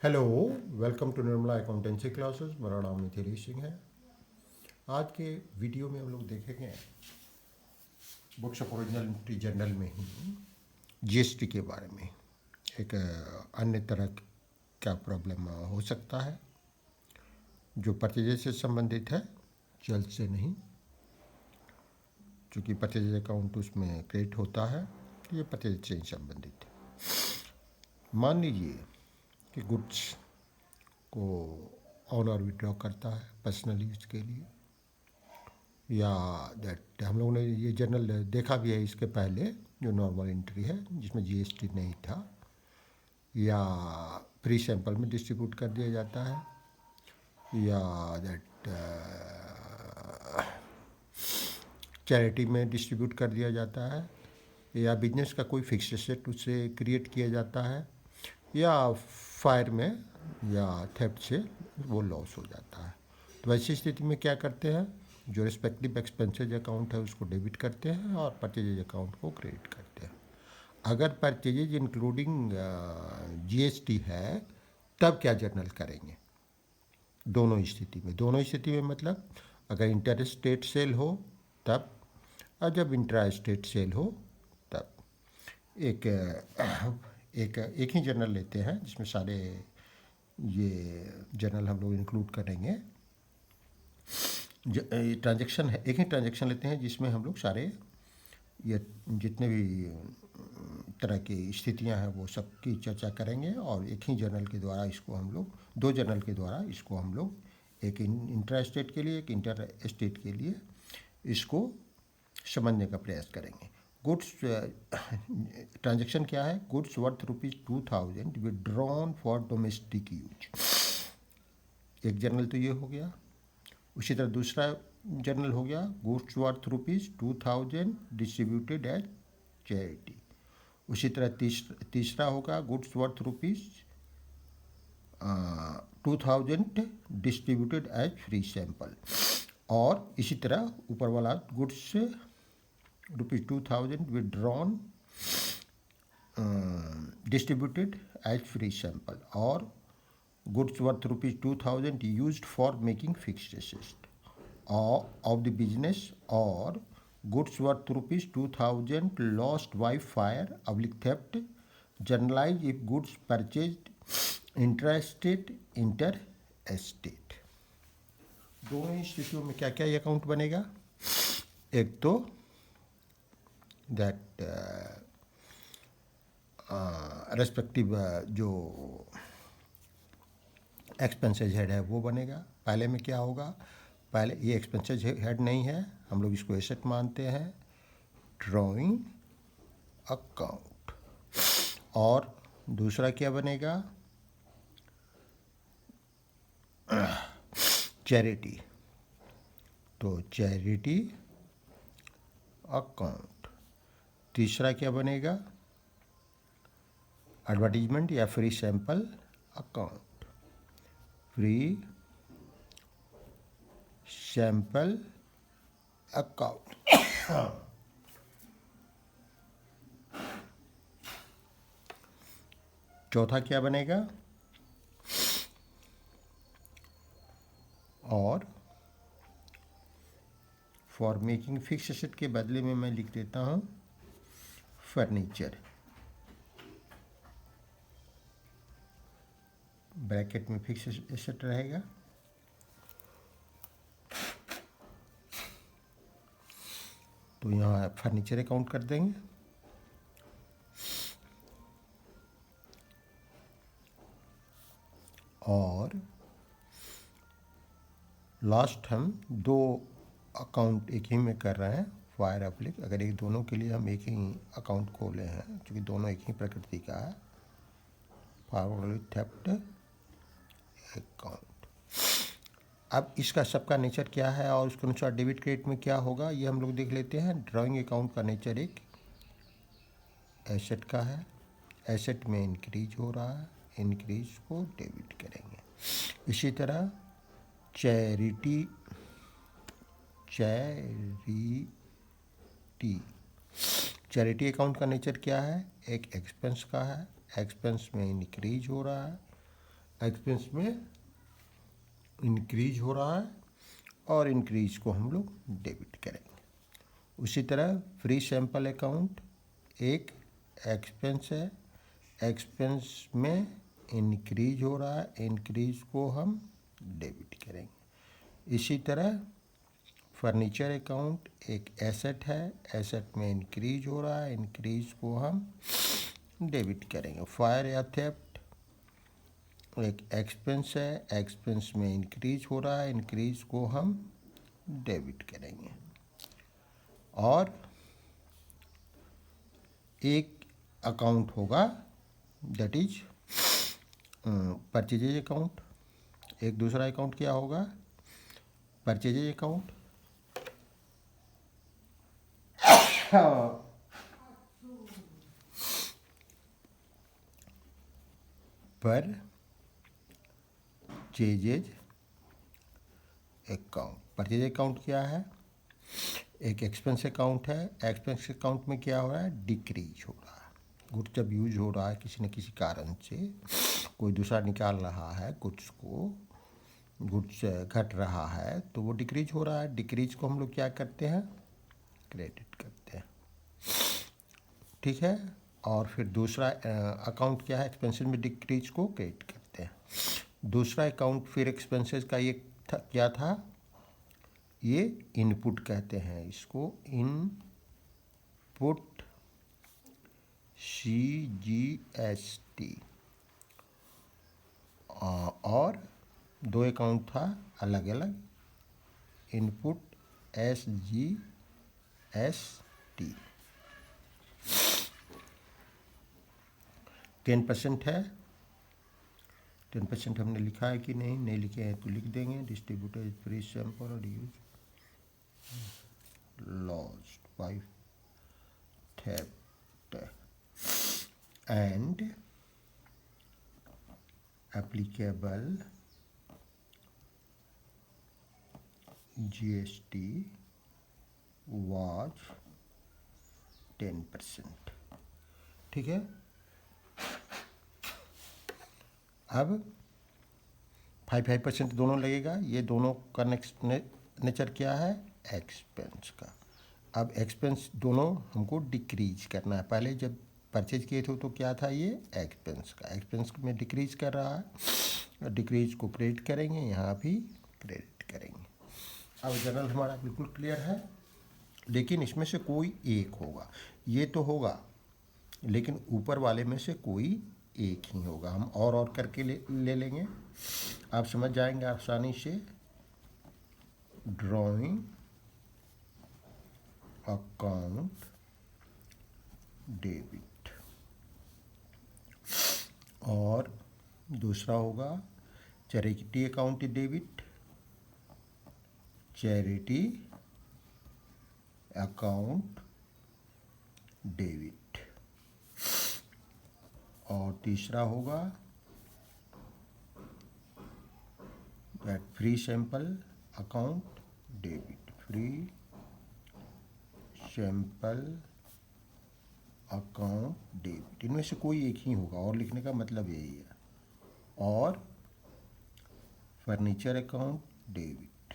Hello. Welcome to Nirmala accountancy classes. मेरा नाम मिथिलेश सिंह है। आज के वीडियो में हम लोग देखेंगे books of original entry general में ही जीएसटी के बारे में। एक अन्य तरह का प्रॉब्लम हो सकता है जो परचेज से संबंधित है, चल से नहीं। चूँकि परचेज अकाउंट उसमें क्रिएट होता है, ये परचेज से ही संबंधित है। मान लीजिए कि गुड्स को ऑनर विड्रॉ करता है पर्सनल यूज के लिए, या दैट हम लोगों ने ये जर्नल देखा भी है इसके पहले, जो नॉर्मल एंट्री है जिसमें जीएसटी नहीं था, या प्री सैंपल में डिस्ट्रीब्यूट कर दिया जाता है, या दैट चैरिटी में डिस्ट्रीब्यूट कर दिया जाता है, या बिजनेस का कोई फिक्स एसेट उससे क्रिएट किया जाता है, या फायर में या थेफ्ट से वो लॉस हो जाता है। तो ऐसी स्थिति में क्या करते हैं, जो रिस्पेक्टिव एक्सपेंसेज अकाउंट है उसको डेबिट करते हैं और परचेज अकाउंट को क्रेडिट करते हैं। अगर परचेजेज इंक्लूडिंग जीएसटी है तब क्या जर्नल करेंगे? दोनों स्थिति में मतलब अगर इंटर स्टेट सेल हो तब, और जब इंट्रा स्टेट सेल हो तब। एक एक ही जर्नल लेते हैं जिसमें सारे ये जर्नल हम लोग इंक्लूड करेंगे। ट्रांजैक्शन है, एक ही ट्रांजैक्शन लेते हैं जिसमें हम लोग सारे ये जितने भी तरह की स्थितियां हैं वो सब की चर्चा करेंगे, और एक ही जर्नल के द्वारा इसको हम लोग, दो जर्नल के द्वारा इसको हम लोग, एक इंट्रा स्टेट के लिए, एक इंटर स्टेट के लिए, इसको समझने का प्रयास करेंगे। गुड्स ट्रांजैक्शन क्या है? Goods worth ₹2000 withdrawn for domestic use. एक जर्नल तो ये हो गया। उसी तरह दूसरा जर्नल हो गया goods worth ₹2000 distributed as charity. उसी तरह तीसरा होगा goods worth ₹2000 distributed as free sample. और इसी तरह ऊपर वाला goods ₹2000 withdrawn distributed as free sample, or goods worth ₹2000 used for making fixed assets or of the business, or goods worth ₹2000 lost by fire oblique theft, journalized if goods purchased intrastate interstate। दोनों ही स्थितियों में क्या क्या ये account बनेगा? एक तो that respective जो एक्सपेंसेज हेड है वो बनेगा। पहले में क्या होगा? पहले ये एक्सपेंसेज हेड नहीं है, हम लोग इसको एसेट मानते हैं, ड्राइंग अकाउंट। और दूसरा क्या बनेगा? चैरिटी। तो चैरिटी अकाउंट। तीसरा क्या बनेगा? एडवर्टीजमेंट या free sample account. Free sample account. चौथा क्या बनेगा? और फॉर मेकिंग फिक्स एसेट के बदले में मैं लिख देता हूँ फर्नीचर, ब्रैकेट में फिक्स एसेट रहेगा। तो यहाँ फर्नीचर अकाउंट कर देंगे। और लास्ट हम दो अकाउंट एक ही में कर रहे हैं, फायर अप्लिक। अगर एक दोनों के लिए हम एक ही अकाउंट खोले हैं, क्योंकि दोनों एक ही प्रकृति का है, फायर थेफ्ट अकाउंट। अब इसका सबका नेचर क्या है और उसके अनुसार डेबिट क्रेडिट में क्या होगा ये हम लोग देख लेते हैं। ड्राइंग अकाउंट का नेचर एक एसेट का है, एसेट में इंक्रीज हो रहा है, इंक्रीज को डेबिट करेंगे। इसी तरह चैरिटी अकाउंट का नेचर क्या है? एक एक्सपेंस का है, एक्सपेंस में इंक्रीज हो रहा है, एक्सपेंस में इंक्रीज हो रहा है और इंक्रीज को हम लोग डेबिट करेंगे। उसी तरह फ्री सैंपल अकाउंट एक एक्सपेंस है, एक्सपेंस में इंक्रीज हो रहा है, इंक्रीज को हम डेबिट करेंगे। इसी तरह फर्नीचर अकाउंट एक एसेट है, एसेट में इंक्रीज हो रहा है, इंक्रीज को हम डेबिट करेंगे। फायर या थेफ्ट एक एक्सपेंस है, एक्सपेंस में इंक्रीज हो रहा है, इंक्रीज को हम डेबिट करेंगे। और एक अकाउंट होगा दैट इज परचेजेज अकाउंट। एक दूसरा अकाउंट क्या होगा? Purchases account. Purchases account, purchase account क्या है? एक एक्सपेंस अकाउंट है, एक्सपेंस अकाउंट में क्या हो रहा है? डिक्रीज हो रहा है। गुड्स जब यूज हो रहा है किसी न किसी कारण से, कोई दूसरा निकाल रहा है गुड्स को, गुड्स घट रहा है तो वो डिक्रीज हो रहा है। डिक्रीज को हम लोग क्या करते हैं? क्रेडिट करते हैं, ठीक है। और फिर दूसरा अकाउंट क्या है? एक्सपेंसेस में डिक्रीज को क्रेडिट करते हैं। दूसरा अकाउंट फिर एक्सपेंसेस का ये क्या था? ये इनपुट कहते हैं इसको, इनपुट CGST। और दो अकाउंट था अलग अलग, इनपुट SGST। 10% है, 10% हमने लिखा है कि नहीं? नहीं लिखे हैं तो लिख देंगे। डिस्ट्रीब्यूटर फ्री सैंपल और use lost by theft and applicable GST was 10%, ठीक है। अब 5% दोनों लगेगा। ये दोनों का नेचर क्या है? एक्सपेंस का। अब एक्सपेंस दोनों हमको डिक्रीज करना है। पहले जब परचेज किए थे तो क्या था? ये एक्सपेंस का, एक्सपेंस में डिक्रीज कर रहा है, डिक्रीज को क्रेडिट करेंगे, यहाँ भी क्रेडिट करेंगे। अब जनरल हमारा बिल्कुल क्लियर है, लेकिन इसमें से कोई एक होगा। ये तो होगा लेकिन ऊपर वाले में से कोई एक ही होगा। हम और करके ले लेंगे, आप समझ जाएंगे आसानी से। ड्राइंग अकाउंट डेबिट, और दूसरा होगा charity account debit, charity account debit. और तीसरा होगा that free sample account debit, free sample account debit. इनमें से कोई एक ही होगा, और लिखने का मतलब यही है। और फर्नीचर अकाउंट डेबिट,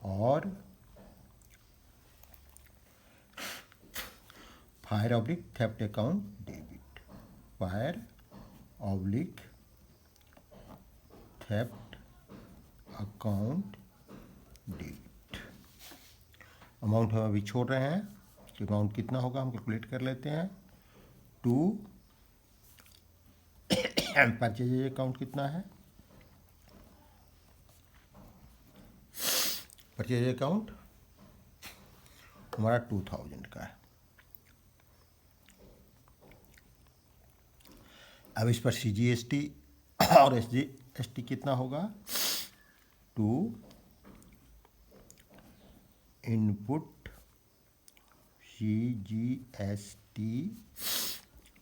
और fire oblique theft account debit, fire oblique theft account debit. Amount हम अभी छोड़ रहे हैं कि अमाउंट कितना होगा, हम कैलकुलेट कर लेते हैं। टू परचेज अकाउंट कितना है? परचेज अकाउंट हमारा 2000 का है। अब इस पर CGST और SGST कितना होगा? टू इनपुट CGST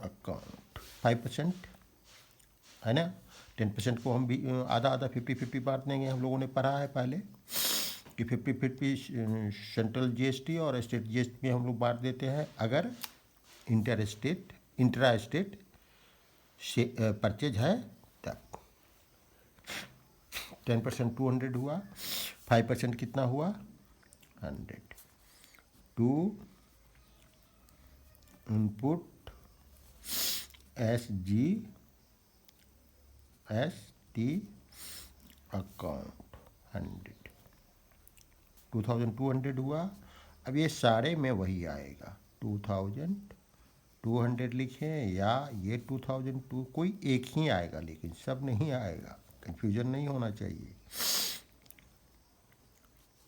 अकाउंट 5% है ना। 10% को हम भी आधा आधा 50-50 बांट देंगे। हम लोगों ने पढ़ा है पहले कि 50-50 सेंट्रल GST और स्टेट GST में हम लोग बांट देते हैं अगर इंट्रा स्टेट परचेज है तब 10% 200 हुआ, 5% कितना हुआ 100 टू इनपुट SGST अकाउंट 100 2200 हुआ। अब ये सारे में वही आएगा 2200 लिखें या ये 2002 कोई एक ही आएगा, लेकिन सब नहीं आएगा, कंफ्यूजन नहीं होना चाहिए।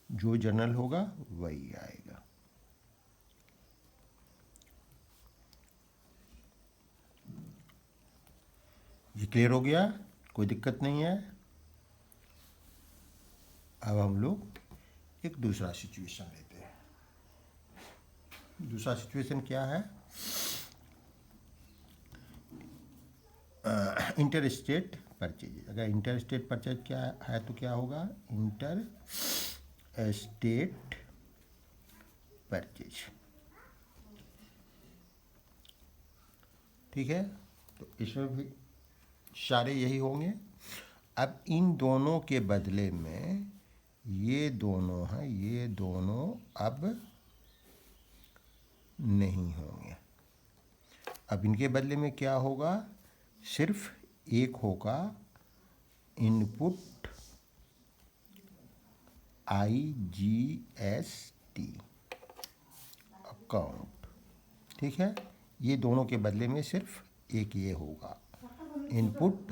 जो जनरल होगा वही आएगा। ये क्लियर हो गया, कोई दिक्कत नहीं है। अब हम लोग एक दूसरा सिचुएशन लेते हैं। दूसरा सिचुएशन क्या है, इंटर स्टेट परचेज। अगर इंटर स्टेट परचेज क्या है तो क्या होगा, इंटर स्टेट परचेज, ठीक है। तो इसमें भी सारे यही होंगे। अब इन दोनों के बदले में ये दोनों हैं, ये दोनों अब नहीं होंगे। अब इनके बदले में क्या होगा, सिर्फ एक होगा इनपुट IGST अकाउंट, ठीक है। ये दोनों के बदले में सिर्फ एक ये होगा इनपुट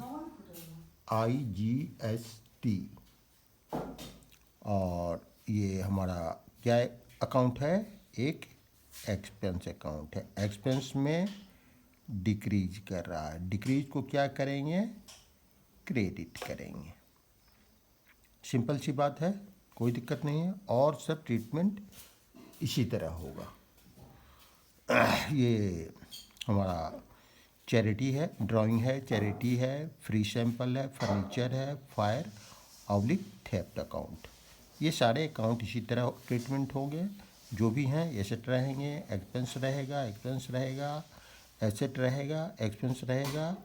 IGST, और ये हमारा क्या अकाउंट है, एक एक्सपेंस अकाउंट है। एक्सपेंस में डिक्रीज कर रहा है, डिक्रीज को क्या करेंगे, क्रेडिट करेंगे। सिंपल सी बात है, कोई दिक्कत नहीं है। और सब ट्रीटमेंट इसी तरह होगा। ये हमारा चैरिटी है, ड्राइंग है, चैरिटी है, फ्री सैंपल है, फर्नीचर है, फायर ऑब्लिक थेफ्ट अकाउंट। ये सारे अकाउंट इसी तरह ट्रीटमेंट होंगे। जो भी हैं एसेट रहेंगे, एक्सपेंस रहेगा, एक्सपेंस रहेगा, एसेट रहेगा, एक्सपेंस रहेगा,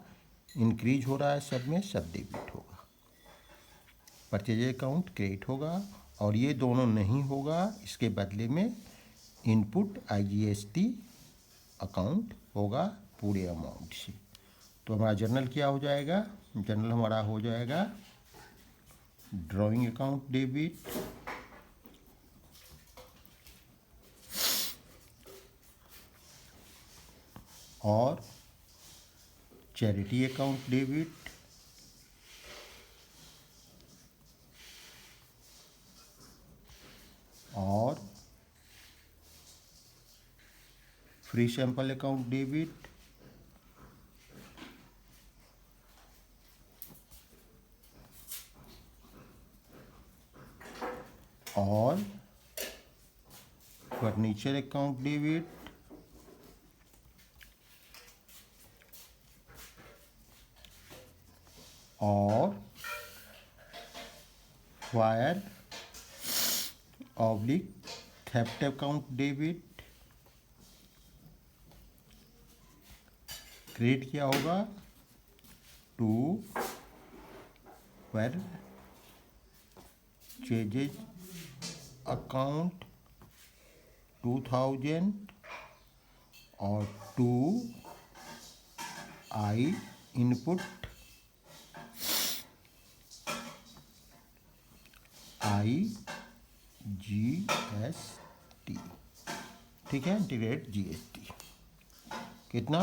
इंक्रीज हो रहा है सब में, सब डेबिट होगा। परचेज अकाउंट क्रेडिट होगा, और ये दोनों नहीं होगा, इसके बदले में इनपुट IGST अकाउंट होगा पूरे अमाउंट से। तो हमारा जर्नल क्या हो जाएगा, जर्नल हमारा हो जाएगा ड्राइंग अकाउंट डेबिट, और चैरिटी अकाउंट डेबिट, और फ्री सैंपल अकाउंट डेबिट, और फर्नीचर अकाउंट डेबिट, और fire oblique theft account debit. Credit क्या होगा, टू परचेजेज अकाउंट 2000, और टू आई इनपुट IGST, ठीक है, इंटीग्रेट GST कितना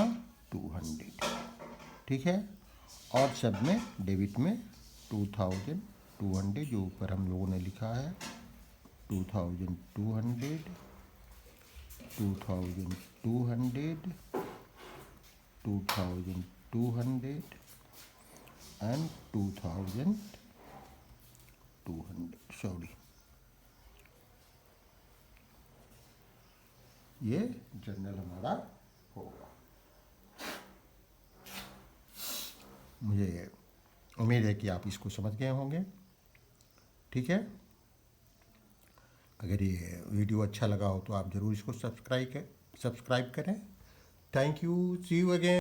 200, ठीक है। और सब में डेबिट में 2200, जो ऊपर हम लोगों ने लिखा है 2200, 2200, 2200 एंड 2200, सॉरी, ये जर्नल हमारा होगा। मुझे उम्मीद है कि आप इसको समझ गए होंगे, ठीक है। अगर ये वीडियो अच्छा लगा हो तो आप ज़रूर इसको सब्सक्राइब करें। Thank you, see you again.